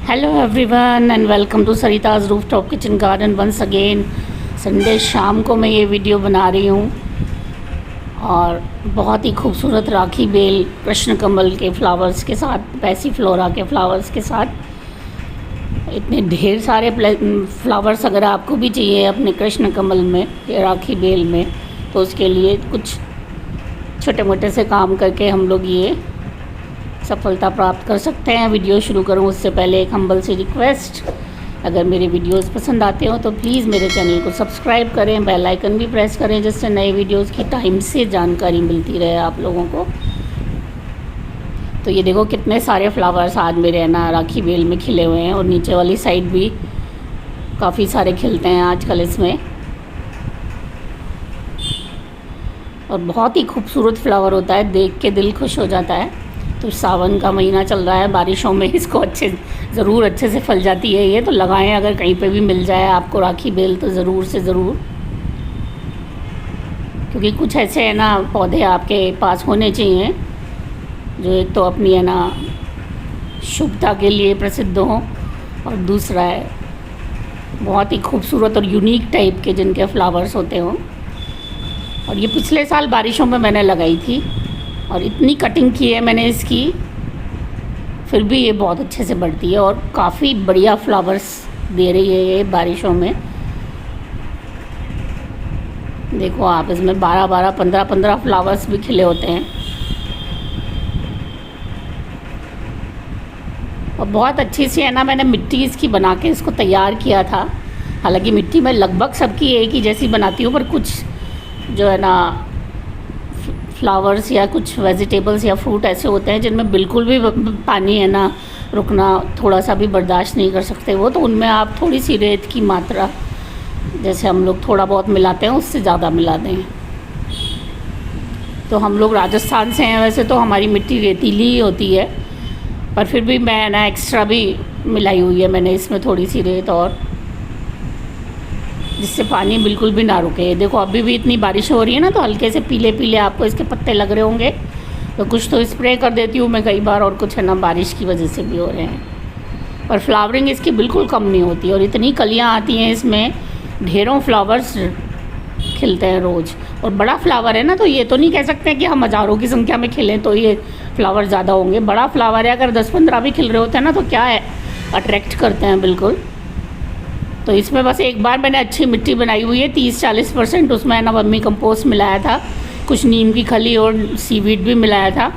Hello everyone and welcome to Sarita's rooftop kitchen garden once again. Sunday शाम को मैं ये वीडियो बना रही हूँ और बहुत ही खूबसूरत राखी बेल कृष्ण कमल के फ्लावर्स के साथ, पैसीफ्लोरा के फ्लावर्स के साथ इतने ढेर सारे फ्लावर्स अगर आपको भी चाहिए अपने कृष्ण कमल में या राखी बेल में, तो उसके लिए कुछ छोटे मोटे से काम करके हम लोग ये सफलता प्राप्त कर सकते हैं। वीडियो शुरू करूं उससे पहले एक हम्बल सी रिक्वेस्ट, अगर मेरे वीडियोस पसंद आते हो तो प्लीज़ मेरे चैनल को सब्सक्राइब करें, बेल आइकन भी प्रेस करें, जिससे नए वीडियोस की टाइम से जानकारी मिलती रहे आप लोगों को। तो ये देखो कितने सारे फ्लावर्स आज मेरे ना राखी बेल में खिले हुए हैं और नीचे वाली साइड भी काफ़ी सारे खिलते हैं आजकल इसमें, और बहुत ही खूबसूरत फ्लावर होता है, देख के दिल खुश हो जाता है। तो सावन का महीना चल रहा है, बारिशों में इसको ज़रूर अच्छे से फल जाती है ये, तो लगाएं अगर कहीं पे भी मिल जाए आपको राखी बेल तो ज़रूर से ज़रूर, क्योंकि कुछ ऐसे है ना पौधे आपके पास होने चाहिए जो एक तो अपनी है ना शुभता के लिए प्रसिद्ध हों, और दूसरा है बहुत ही खूबसूरत और यूनिक टाइप के जिनके फ्लावर्स होते हों। और ये पिछले साल बारिशों में मैंने लगाई थी और इतनी कटिंग की है मैंने इसकी, फिर भी ये बहुत अच्छे से बढ़ती है और काफ़ी बढ़िया फ्लावर्स दे रही है ये बारिशों में। देखो आप, इसमें 12-12, 15-15 फ्लावर्स भी खिले होते हैं और बहुत अच्छी सी है ना मैंने मिट्टी इसकी बना के इसको तैयार किया था। हालांकि मिट्टी मैं लगभग सबकी एक ही जैसी बनाती हूँ, पर कुछ जो है ना फ्लावर्स या कुछ वेजिटेबल्स या फ्रूट ऐसे होते हैं जिनमें बिल्कुल भी पानी है ना रुकना थोड़ा सा भी बर्दाश्त नहीं कर सकते वो, तो उनमें आप थोड़ी सी रेत की मात्रा, जैसे हम लोग थोड़ा बहुत मिलाते हैं उससे ज़्यादा मिला दें। तो हम लोग राजस्थान से हैं, वैसे तो हमारी मिट्टी रेतीली ही होती है, पर फिर भी मैं ना एक्स्ट्रा भी मिलाई हुई है मैंने इसमें थोड़ी सी रेत, और जिससे पानी बिल्कुल भी ना रुके। देखो अभी भी इतनी बारिश हो रही है ना, तो हल्के से पीले पीले आपको इसके पत्ते लग रहे होंगे, तो कुछ तो स्प्रे कर देती हूँ मैं कई बार, और कुछ है ना बारिश की वजह से भी हो रहे हैं। पर फ्लावरिंग इसकी बिल्कुल कम नहीं होती और इतनी कलियाँ आती हैं इसमें, ढेरों फ्लावर्स खिलते हैं रोज़। और बड़ा फ्लावर है ना, तो ये तो नहीं कह सकते कि हम हज़ारों की संख्या में खिलें तो ये फ्लावर ज़्यादा होंगे। बड़ा फ्लावर है, अगर 10-15 भी खिल रहे होते हैं ना तो क्या है, अट्रैक्ट करते हैं बिल्कुल। तो इसमें बस एक बार मैंने अच्छी मिट्टी बनाई हुई है 30-40%, उसमें है ना वर्मी कंपोस्ट मिलाया था, कुछ नीम की खली और सीवीड भी मिलाया था,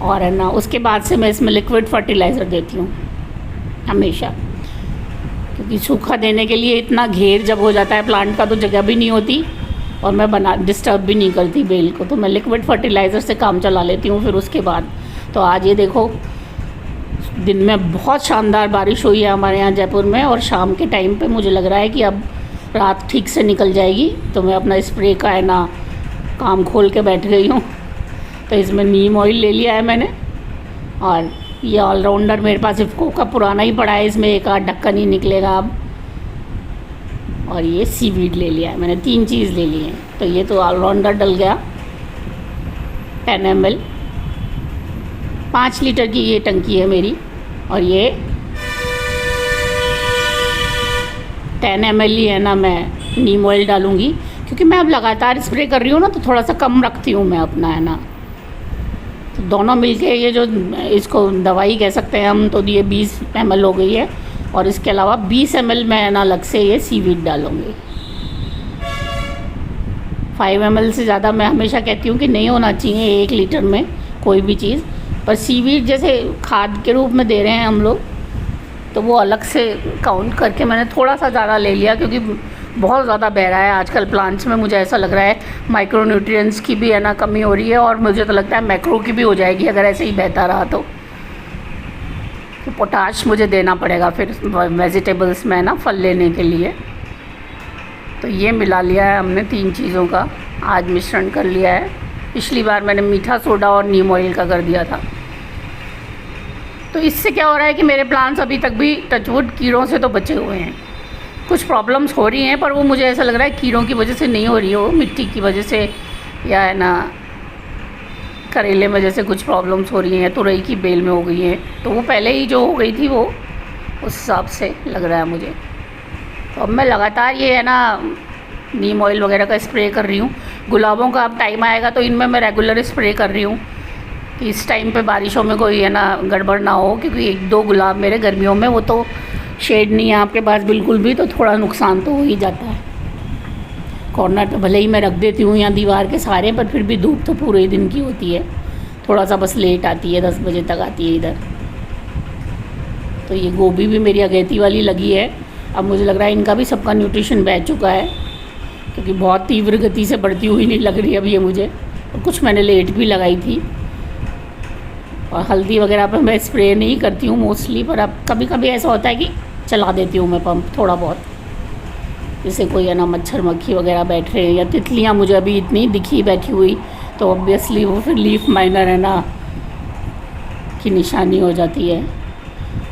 और है ना उसके बाद से मैं इसमें लिक्विड फर्टिलाइज़र देती हूँ हमेशा, क्योंकि सूखा देने के लिए इतना घेर जब हो जाता है प्लांट का तो जगह भी नहीं होती, और मैं डिस्टर्ब भी नहीं करती बेल को, तो मैं लिक्विड फर्टिलाइज़र से काम चला लेती हूँ फिर उसके बाद। तो आज ये देखो दिन में बहुत शानदार बारिश हुई है हमारे यहाँ जयपुर में, और शाम के टाइम पे मुझे लग रहा है कि अब रात ठीक से निकल जाएगी, तो मैं अपना स्प्रे का है ना काम खोल के बैठ गई हूँ। तो इसमें नीम ऑयल ले लिया है मैंने, और ये ऑलराउंडर मेरे पास इफ़को का पुराना ही पड़ा है, इसमें एक आध ढक्कन ही निकलेगा अब, और ये सीवीड ले लिया है मैंने, 3 चीज़ ले ली है। तो ये तो ऑलराउंडर डल गया 10 ml, 5 लीटर की ये टंकी है मेरी, और ये 10 ml ही है ना मैं नीम ऑयल डालूँगी, क्योंकि मैं अब लगातार स्प्रे कर रही हूँ ना, तो थोड़ा सा कम रखती हूँ मैं अपना है ना, तो दोनों मिलके ये जो इसको दवाई कह सकते हैं हम, तो ये 20 ml हो गई है, और इसके अलावा 20 ml मैं है ना अलग से ये सीवीड डालूँगी। 5 ml से ज़्यादा मैं हमेशा कहती हूँ कि नहीं होना चाहिए 1 लीटर में कोई भी चीज़, पर सीवीड जैसे खाद के रूप में दे रहे हैं हम लोग, तो वो अलग से काउंट करके मैंने थोड़ा सा ज़्यादा ले लिया, क्योंकि बहुत ज़्यादा बह रहा है आजकल प्लांट्स में। मुझे ऐसा लग रहा है माइक्रो न्यूट्रिएंट्स की भी है ना कमी हो रही है, और मुझे तो लगता है मैक्रो की भी हो जाएगी अगर ऐसे ही बहता रहा तो पोटाश मुझे देना पड़ेगा फिर वेजिटेबल्स में ना फल लेने के लिए। तो ये मिला लिया है हमने 3 चीज़ों का, आज मिश्रण कर लिया है। पिछली बार मैंने मीठा सोडा और नीम ऑयल का कर दिया था। तो इससे क्या हो रहा है कि मेरे प्लांट्स अभी तक भी टचवुड कीड़ों से तो बचे हुए हैं। कुछ प्रॉब्लम्स हो रही हैं, पर वो मुझे ऐसा लग रहा है कीड़ों की वजह से नहीं हो रही हो, मिट्टी की वजह से, या है ना करेले में जैसे कुछ प्रॉब्लम्स हो रही हैं, तुरई की बेल में हो गई हैं, तो वो पहले ही जो हो गई थी वो उस हिसाब से लग रहा है मुझे। तो अब मैं लगातार ये है ना नीम ऑयल वगैरह का स्प्रे कर रही हूँ। गुलाबों का अब टाइम आएगा तो इनमें मैं रेगुलर स्प्रे कर रही हूँ कि इस टाइम पे बारिशों में कोई है ना गड़बड़ ना हो, क्योंकि 1-2 गुलाब मेरे गर्मियों में, वो तो शेड नहीं है आपके पास बिल्कुल भी, तो थोड़ा नुकसान तो हो ही जाता है। कॉर्नर पे भले ही मैं रख देती हूँ यहाँ दीवार के सारे, पर फिर भी धूप तो पूरे दिन की होती है, थोड़ा सा बस लेट आती है, 10 बजे तक आती है इधर। तो ये गोभी भी मेरी अगेती वाली लगी है। अब मुझे लग रहा है इनका भी सबका न्यूट्रिशन बह चुका है, क्योंकि बहुत तीव्र गति से बढ़ती हुई नहीं लग रही अब ये मुझे। और कुछ मैंने लेट भी लगाई थी। और हल्दी वगैरह पे मैं स्प्रे नहीं करती हूँ मोस्टली, पर अब कभी कभी ऐसा होता है कि चला देती हूँ मैं पंप थोड़ा बहुत, जैसे कोई है ना मच्छर मक्खी वगैरह बैठ रहे हैं या तितलियाँ मुझे अभी इतनी दिखी बैठी हुई, तो ऑब्वियसली वो फिर लीफ माइनर है ना की निशानी हो जाती है।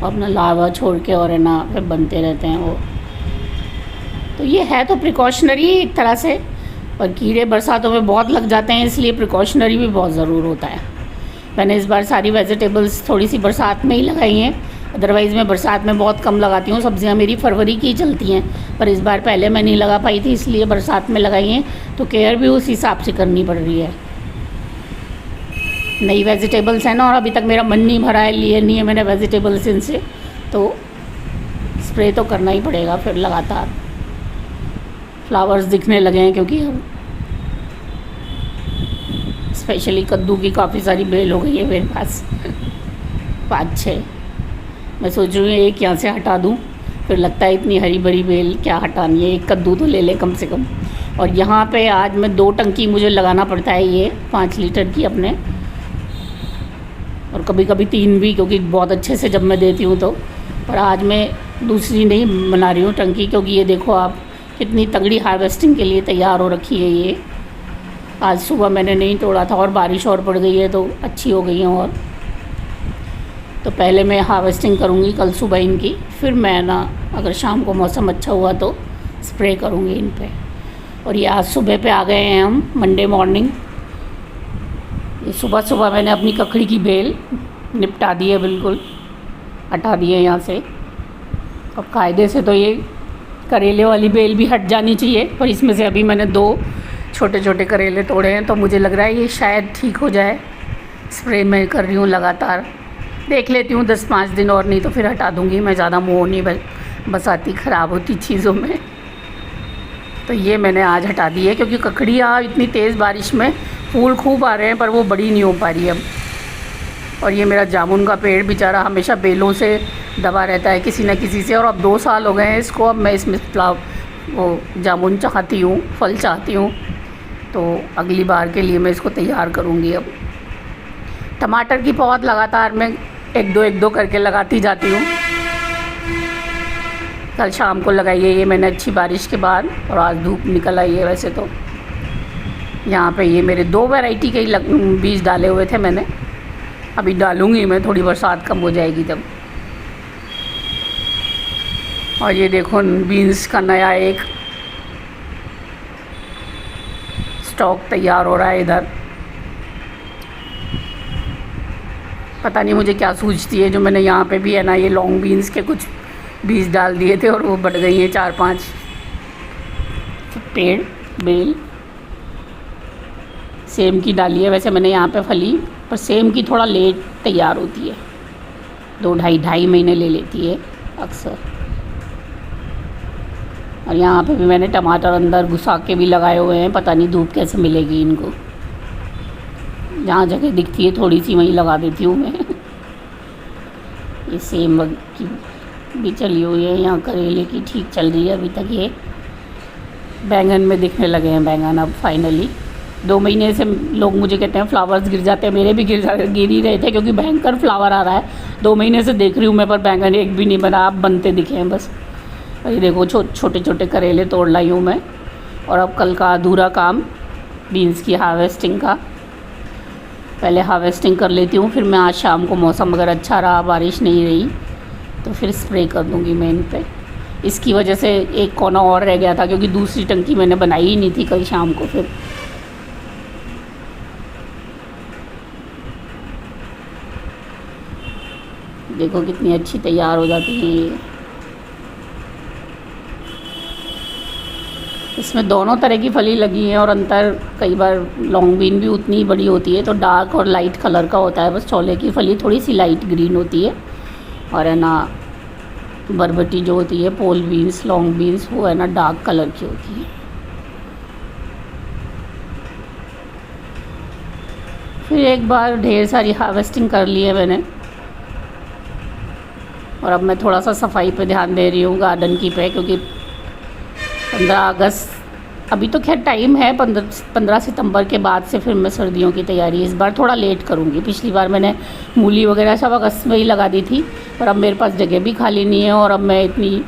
अपना लावा छोड़ के और है ना फिर बनते रहते हैं वो। तो ये है तो प्रिकॉशनरी एक तरह से, पर कीड़े बरसातों में बहुत लग जाते हैं, इसलिए प्रिकॉशनरी भी बहुत ज़रूर होता है। मैंने इस बार सारी वेजिटेबल्स थोड़ी सी बरसात में ही लगाई हैं, अदरवाइज़ मैं बरसात में बहुत कम लगाती हूँ। सब्जियाँ मेरी फरवरी की चलती हैं, पर इस बार पहले मैं नहीं लगा पाई थी, इसलिए बरसात में लगाई हैं। तो केयर भी उस हिसाब से करनी पड़ रही है। नई वेजिटेबल्स हैं ना, और अभी तक मेरा मन नहीं भरा है, लिए नहीं है मैंने वेजिटेबल्स इनसे, तो स्प्रे तो करना ही पड़ेगा फिर लगातार। फ्लावर्स दिखने लगे हैं, क्योंकि अब स्पेशली कद्दू की काफ़ी सारी बेल हो गई है मेरे पास 5-6। मैं सोच रही हूँ एक यहाँ से हटा दूँ, फिर लगता है इतनी हरी भरी बेल क्या हटानी है, एक कद्दू तो ले ले कम से कम। और यहाँ पे आज मैं 2 टंकी मुझे लगाना पड़ता है ये 5 लीटर की अपने, और कभी कभी 3 भी, क्योंकि बहुत अच्छे से जब मैं देती हूँ तो। पर आज मैं दूसरी नहीं बना रही हूँ टंकी, क्योंकि ये देखो आप कितनी तगड़ी हार्वेस्टिंग के लिए तैयार हो रखी है ये। आज सुबह मैंने नहीं तोड़ा था और बारिश और पड़ गई है तो अच्छी हो गई हैं। और तो पहले मैं हार्वेस्टिंग करूँगी कल सुबह इनकी, फिर मैं ना अगर शाम को मौसम अच्छा हुआ तो स्प्रे करूँगी इन पे। और ये आज सुबह पे आ गए हैं हम, मंडे मॉर्निंग। ये सुबह सुबह मैंने अपनी ककड़ी की बेल निपटा दी है, बिल्कुल हटा दी है यहाँ से। अब कायदे से तो ये करेले वाली बेल भी हट जानी चाहिए, पर इसमें से अभी मैंने 2 छोटे छोटे करेले तोड़े हैं, तो मुझे लग रहा है ये शायद ठीक हो जाए। स्प्रे मैं कर रही हूँ लगातार, देख लेती हूँ 10-5 दिन और, नहीं तो फिर हटा दूँगी। मैं ज़्यादा मोह नहीं बसाती ख़राब होती चीज़ों में। तो ये मैंने आज हटा दी है, क्योंकि ककड़ियाँ इतनी तेज़ बारिश में फूल खूब आ रहे हैं, पर वो बड़ी नहीं हो पा रही अब। और ये मेरा जामुन का पेड़ बेचारा हमेशा बेलों से दबा रहता है किसी न किसी से, और अब 2 साल हो गए हैं इसको। अब मैं इसमें वो जामुन चाहती हूँ, फल चाहती हूँ, तो अगली बार के लिए मैं इसको तैयार करूँगी। अब टमाटर की पौध लगातार मैं 1-2 करके लगाती जाती हूँ। कल शाम को लगाई है ये मैंने अच्छी बारिश के बाद, और आज धूप निकल आई है। वैसे तो यहाँ पे ये मेरे 2 वैरायटी के बीज डाले हुए थे मैंने, अभी डालूँगी मैं, थोड़ी बरसात कम हो जाएगी तब। और ये देखो बीन्स का नया एक स्टॉक तैयार हो रहा है इधर। पता नहीं मुझे क्या सूझती है, जो मैंने यहाँ पे भी है ना ये लॉन्ग बीन्स के कुछ बीज डाल दिए थे, और वो बढ़ गई हैं 4-5 पेड़ बेल। सेम की डाली है वैसे मैंने यहाँ पे फली, पर सेम की थोड़ा लेट तैयार होती है, 2-2.5 महीने ले लेती है अक्सर। और यहाँ पे भी मैंने टमाटर अंदर घुसा के भी लगाए हुए हैं, पता नहीं धूप कैसे मिलेगी इनको। जहाँ जगह दिखती है थोड़ी सी वहीं लगा देती हूँ मैं। ये सेम की भी चली हुई है, यहाँ करेले की ठीक चल रही है अभी तक। ये बैंगन में दिखने लगे हैं बैंगन अब फाइनली। 2 महीने से लोग मुझे कहते हैं फ्लावर्स गिर जाते हैं, मेरे भी गिर ही रहे थे, क्योंकि भयंकर फ्लावर आ रहा है। 2 महीने से देख रही हूँ मैं, पर बैंगन एक भी नहीं बना, अब बनते दिखे हैं बस। और ये देखो छोटे छोटे करेले तोड़ लाई हूँ मैं। और अब कल का अधूरा काम बीन्स की हार्वेस्टिंग का, पहले हार्वेस्टिंग कर लेती हूँ, फिर मैं आज शाम को मौसम अगर अच्छा रहा, बारिश नहीं रही, तो फिर स्प्रे कर दूँगी मैं इन पे। इसकी वजह से एक कोना और रह गया था, क्योंकि दूसरी टंकी मैंने बनाई ही नहीं थी कल शाम को। फिर देखो कितनी अच्छी तैयार हो जाती है ये। इसमें दोनों तरह की फली लगी है और अंतर कई बार लॉन्ग बीन भी उतनी ही बड़ी होती है, तो डार्क और लाइट कलर का होता है। बस छोले की फली थोड़ी सी लाइट ग्रीन होती है, और है ना बरबटी जो होती है पोल बीन्स लॉन्ग बीन्स वो है ना डार्क कलर की होती है। फिर एक बार ढेर सारी हार्वेस्टिंग कर ली है मैंने, और अब मैं थोड़ा सा सफाई पे ध्यान दे रही हूँ गार्डन की पे, क्योंकि 15 अगस्त अभी तो खैर टाइम है, 15 सितंबर के बाद से फिर मैं सर्दियों की तैयारी इस बार थोड़ा लेट करूँगी। पिछली बार मैंने मूली वगैरह सब अगस्त में ही लगा दी थी, पर अब मेरे पास जगह भी खाली नहीं है, और अब मैं इतनी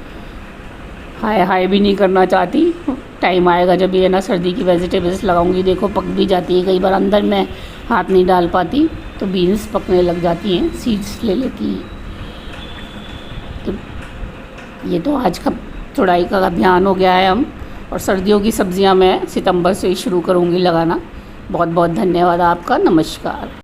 हाई भी नहीं करना चाहती। टाइम आएगा जब ये ना सर्दी की वेजिटेबल्स लगाऊंगी। देखो पक भी जाती है, कई बार अंदर मैं हाथ नहीं डाल पाती तो बीन्स पकने लग जाती हैं, सीड्स ले लेती हैं। तो ये तो आज का चौड़ाई का अभियान हो गया है हम, और सर्दियों की सब्जियां मैं सितंबर से ही शुरू करूंगी लगाना। बहुत बहुत धन्यवाद आपका, नमस्कार।